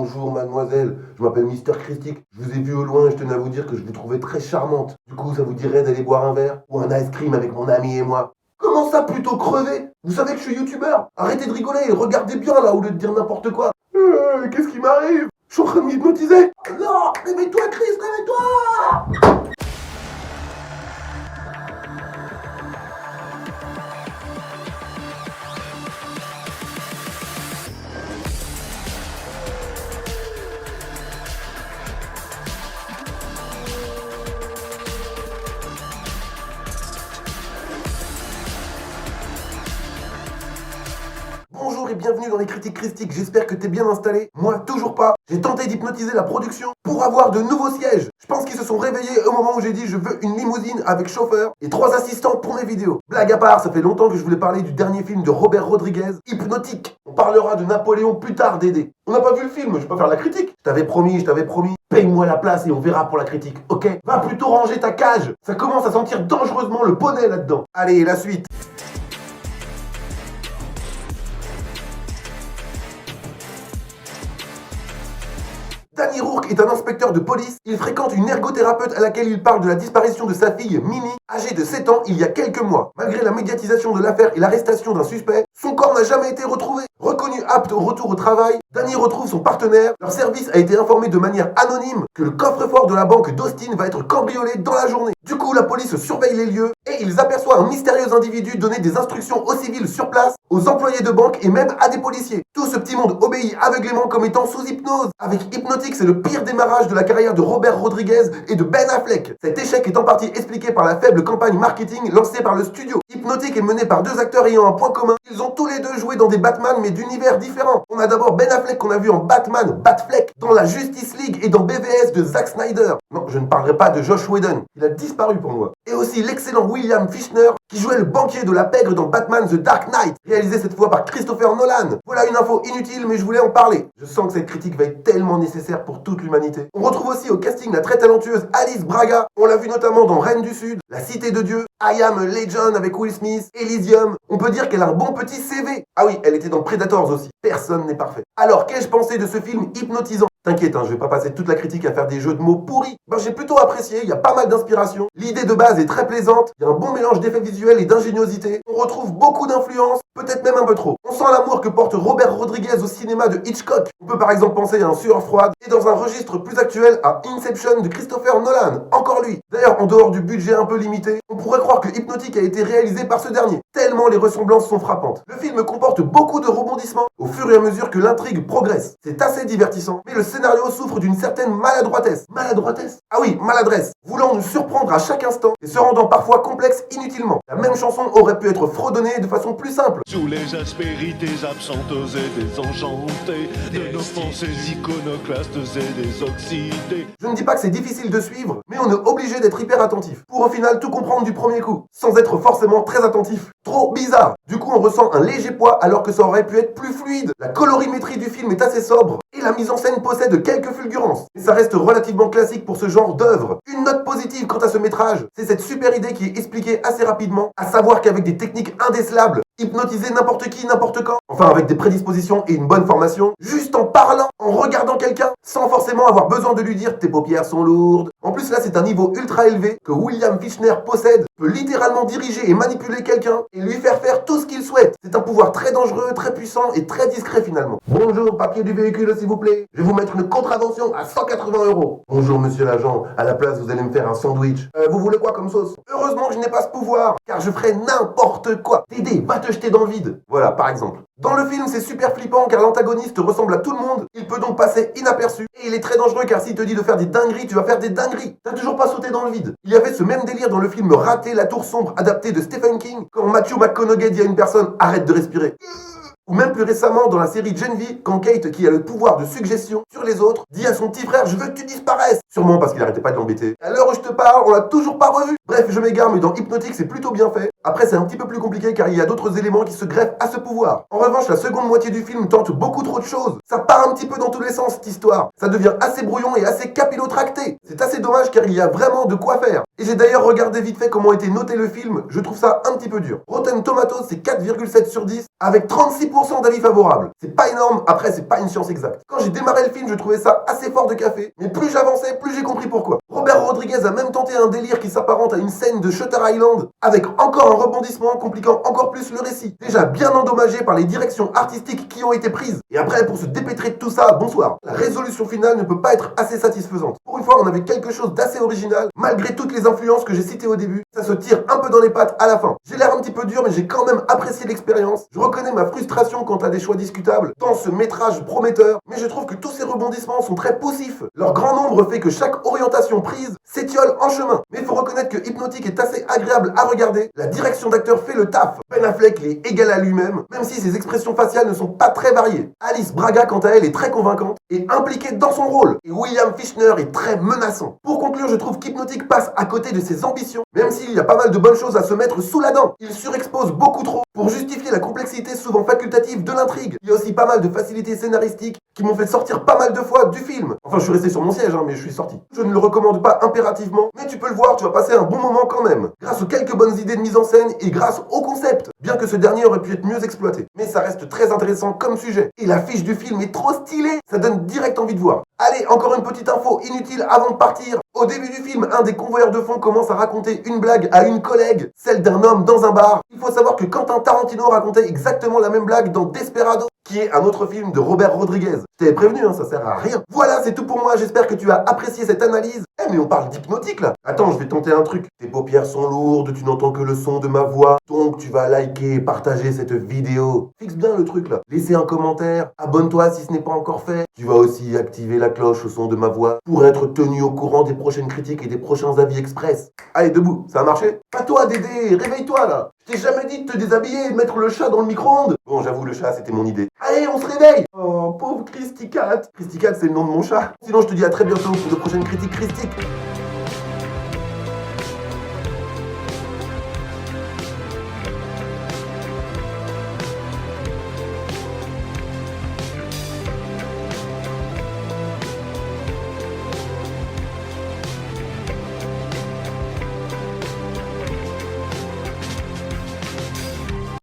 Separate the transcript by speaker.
Speaker 1: Bonjour mademoiselle, je m'appelle Mister Christic. Je vous ai vu au loin et je tenais à vous dire que je vous trouvais très charmante. Du coup, ça vous dirait d'aller boire un verre ou un ice cream avec mon ami et moi? Comment ça, plutôt crever? Vous savez que je suis youtubeur? Arrêtez de rigoler et regardez bien là au lieu de dire n'importe quoi. Qu'est-ce qui m'arrive? Je suis en train de m'hypnotiser. Non, réveille-toi Chris, réveille-toi! Bonjour et bienvenue dans les critiques christiques, j'espère que t'es bien installé. Moi, toujours pas. J'ai tenté d'hypnotiser la production pour avoir de nouveaux sièges. Je pense qu'ils se sont réveillés au moment où j'ai dit je veux une limousine avec chauffeur et 3 assistants pour mes vidéos. Blague à part, ça fait longtemps que je voulais parler du dernier film de Robert Rodriguez, Hypnotique. On parlera de Napoléon plus tard, Dédé. On n'a pas vu le film, je peux faire la critique. Je t'avais promis. Paye-moi la place et on verra pour la critique, ok? Va plutôt ranger ta cage. Ça commence à sentir dangereusement le poney là-dedans. Allez, la suite. Danny Rourke est un inspecteur de police. Il fréquente une ergothérapeute à laquelle il parle de la disparition de sa fille, Mimi, âgée de 7 ans il y a quelques mois. Malgré la médiatisation de l'affaire et l'arrestation d'un suspect, son corps n'a jamais été retrouvé. Reconnu apte au retour au travail, Danny retrouve son partenaire. Leur service a été informé de manière anonyme que le coffre-fort de la banque d'Austin va être cambriolé dans la journée. Du coup, la police surveille les lieux et ils aperçoivent un mystérieux individu donner des instructions aux civils sur place, aux employés de banque et même à des policiers. Tout ce petit monde obéit aveuglément comme étant sous hypnose. Avec Hypnotique, c'est le pire démarrage de la carrière de Robert Rodriguez et de Ben Affleck. Cet échec est en partie expliqué par la faible campagne marketing lancée par le studio. Hypnotique est mené par 2 acteurs ayant un point commun. Ils ont tous les deux joué dans des Batman mais d'univers différents. On a d'abord Ben Affleck qu'on a vu en Batman, Batfleck, dans la Justice League et dans BVS de Zack Snyder. Non, je ne parlerai pas de Josh Whedon. Il a disparu pour moi. Et aussi l'excellent William Fichtner qui jouait le banquier de la pègre dans Batman The Dark Knight, réalisé cette fois par Christopher Nolan. Voilà une info inutile mais je voulais en parler. Je sens que cette critique va être tellement nécessaire pour toute l'humanité. On retrouve aussi au casting la très talentueuse Alice Braga. On l'a vu notamment dans Reine du Sud, La Cité de Dieu, I Am a Legend avec Will Smith, Elysium. On peut dire qu'elle a un bon petit CV. Ah oui, elle était dans Predators aussi. Personne n'est parfait. Alors, qu'ai-je pensé de ce film hypnotisant? T'inquiète, je vais pas passer toute la critique à faire des jeux de mots pourris. J'ai plutôt apprécié, il y a pas mal d'inspiration. L'idée de base est très plaisante, il y a un bon mélange d'effets visuels et d'ingéniosité. On retrouve beaucoup d'influence, peut-être même un peu trop. On sent l'amour que porte Robert Rodriguez au cinéma de Hitchcock. On peut par exemple penser à un Sueur froide et dans un registre plus actuel à Inception de Christopher Nolan. Encore lui. D'ailleurs, en dehors du budget un peu limité, on pourrait croire que Hypnotique a été réalisé par ce dernier, tellement les ressemblances sont frappantes. Le film comporte beaucoup de rebondissements au fur et à mesure que l'intrigue progresse. C'est assez divertissant, mais le scénario souffre d'une certaine maladroitesse. Maladroitesse? Ah oui, maladresse. Voulant nous surprendre à chaque instant et se rendant parfois complexe inutilement. La même chanson aurait pu être fredonnée de façon plus simple.
Speaker 2: Sous les aspérités absentes et désenchantées de nos pensées iconoclastes et désoxydées.
Speaker 1: Je ne dis pas que c'est difficile de suivre, mais on est obligé d'être hyper attentif pour au final tout comprendre du premier coup, sans être forcément très attentif. Trop bizarre. Du coup, on ressent un léger poids alors que ça aurait pu être plus fluide. La colorimétrie du film est assez sobre et la mise en scène possède quelques fulgurances. Mais ça reste relativement classique pour ce genre d'œuvre. Une note positive quant à ce métrage, c'est cette super idée qui est expliquée assez rapidement, à savoir qu'avec des techniques indécelables, hypnotiser n'importe qui, n'importe quand, enfin avec des prédispositions et une bonne formation, juste en parlant, en regardant quelqu'un, sans forcément avoir besoin de lui dire tes paupières sont lourdes. En plus là c'est un niveau ultra élevé que William Fichtner possède, peut littéralement diriger et manipuler quelqu'un et lui faire tout ce qu'il souhaite. C'est un pouvoir très dangereux, très puissant et très discret finalement. Bonjour, papier du véhicule s'il vous plaît. Je vais vous mettre une contravention à 180 €. Bonjour monsieur l'agent, à la place vous allez me faire un sandwich. Vous voulez quoi comme sauce? Heureusement que je n'ai pas ce pouvoir, car je ferai n'importe quoi. Dédé, va te jeter dans le vide. Voilà, par exemple. Dans le film, c'est super flippant car l'antagoniste ressemble à tout le monde. Il peut donc passer inaperçu. Et il est très dangereux car s'il te dit de faire des dingueries, tu vas faire des dingueries. T'as toujours pas sauté dans le vide. Il y avait ce même délire dans le film Raté, la tour sombre, adapté de Stephen King, quand Matthew McConaughey dit à une personne « Arrête de respirer ». Ou même plus récemment dans la série Gen V, quand Kate, qui a le pouvoir de suggestion sur les autres, dit à son petit frère « Je veux que tu disparaisses ». Sûrement parce qu'il arrêtait pas de l'embêter. À l'heure où je te parle, on l'a toujours pas revu. Bref, je m'égare, mais dans Hypnotique, c'est plutôt bien fait. Après, c'est un petit peu plus compliqué car il y a d'autres éléments qui se greffent à ce pouvoir. En revanche, la seconde moitié du film tente beaucoup trop de choses. Ça part un petit peu dans tous les sens, cette histoire. Ça devient assez brouillon et assez capillotracté. C'est assez dommage car il y a vraiment de quoi faire. Et j'ai d'ailleurs regardé vite fait comment était noté le film. Je trouve ça un petit peu dur. Rotten Tomatoes, c'est 4,7 sur 10. avec 36% d'avis favorables. C'est pas énorme, après c'est pas une science exacte. Quand j'ai démarré le film, je trouvais ça assez fort de café, mais plus j'avançais, plus j'ai compris pourquoi. Robert Rodriguez a même tenté un délire qui s'apparente à une scène de Shutter Island, avec encore un rebondissement compliquant encore plus le récit. Déjà bien endommagé par les directions artistiques qui ont été prises. Et après, pour se dépêtrer de tout ça, bonsoir. La résolution finale ne peut pas être assez satisfaisante. Pour une fois, on avait quelque chose d'assez original, malgré toutes les influences que j'ai citées au début. Ça se tire un peu dans les pattes à la fin. J'ai l'air un petit peu dur, mais j'ai quand même apprécié l'expérience. Je reconnais ma frustration quant à des choix discutables dans ce métrage prometteur, mais je trouve que tous ces rebondissements sont très poussifs. Leur grand nombre fait que chaque orientation prise s'étiole en chemin. Mais il faut reconnaître que Hypnotique est assez agréable à regarder. La direction d'acteur fait le taf. Ben Affleck il est égal à lui-même, même si ses expressions faciales ne sont pas très variées. Alice Braga, quant à elle, est très convaincante et impliquée dans son rôle. Et William Fichtner est très menaçant. Pour conclure, je trouve qu'Hypnotique passe à côté de ses ambitions, même s'il y a pas mal de bonnes choses à se mettre sous la dent. Il surexpose beaucoup trop pour justifier la complexité souvent facultative de l'intrigue. Il y a aussi pas mal de facilités scénaristiques qui m'ont fait sortir pas mal de fois du film. Enfin, je suis resté sur mon siège, mais je suis sorti. Je ne le recommande pas impérativement, mais tu peux le voir, tu vas passer un bon moment quand même. Grâce aux quelques bonnes idées de mise en scène et grâce au concept, bien que ce dernier aurait pu être mieux exploité. Mais ça reste très intéressant comme sujet. Et l'affiche du film est trop stylée, ça donne direct envie de voir. Allez, encore une petite info inutile avant de partir. Au début du film, un des convoyeurs de fond commence à raconter une blague à une collègue, celle d'un homme dans un bar. Il faut savoir que Quentin Tarantino racontait exactement la même blague dans Desperado, qui est un autre film de Robert Rodriguez. Je t'avais prévenu, ça sert à rien. Voilà, c'est tout pour moi, j'espère que tu as apprécié cette analyse. Mais on parle d'Hypnotique là. Attends, je vais tenter un truc. Tes paupières sont lourdes, tu n'entends que le son de ma voix. Donc tu vas liker et partager cette vidéo. Fixe bien le truc là. Laissez un commentaire, abonne-toi si ce n'est pas encore fait. Tu vas aussi activer la cloche au son de ma voix pour être tenu au courant des prochaines critiques et des prochains avis express. Allez, debout, ça a marché? Pas toi Dédé, réveille-toi là. Je t'ai jamais dit de te déshabiller et de mettre le chat dans le micro-ondes. Bon, j'avoue, le chat, c'était mon idée. Allez, on se réveille. Oh, pauvre Christy Cat. Christy Cat, c'est le nom de mon chat. Sinon, je te dis à très bientôt pour de prochaines critiques christiques.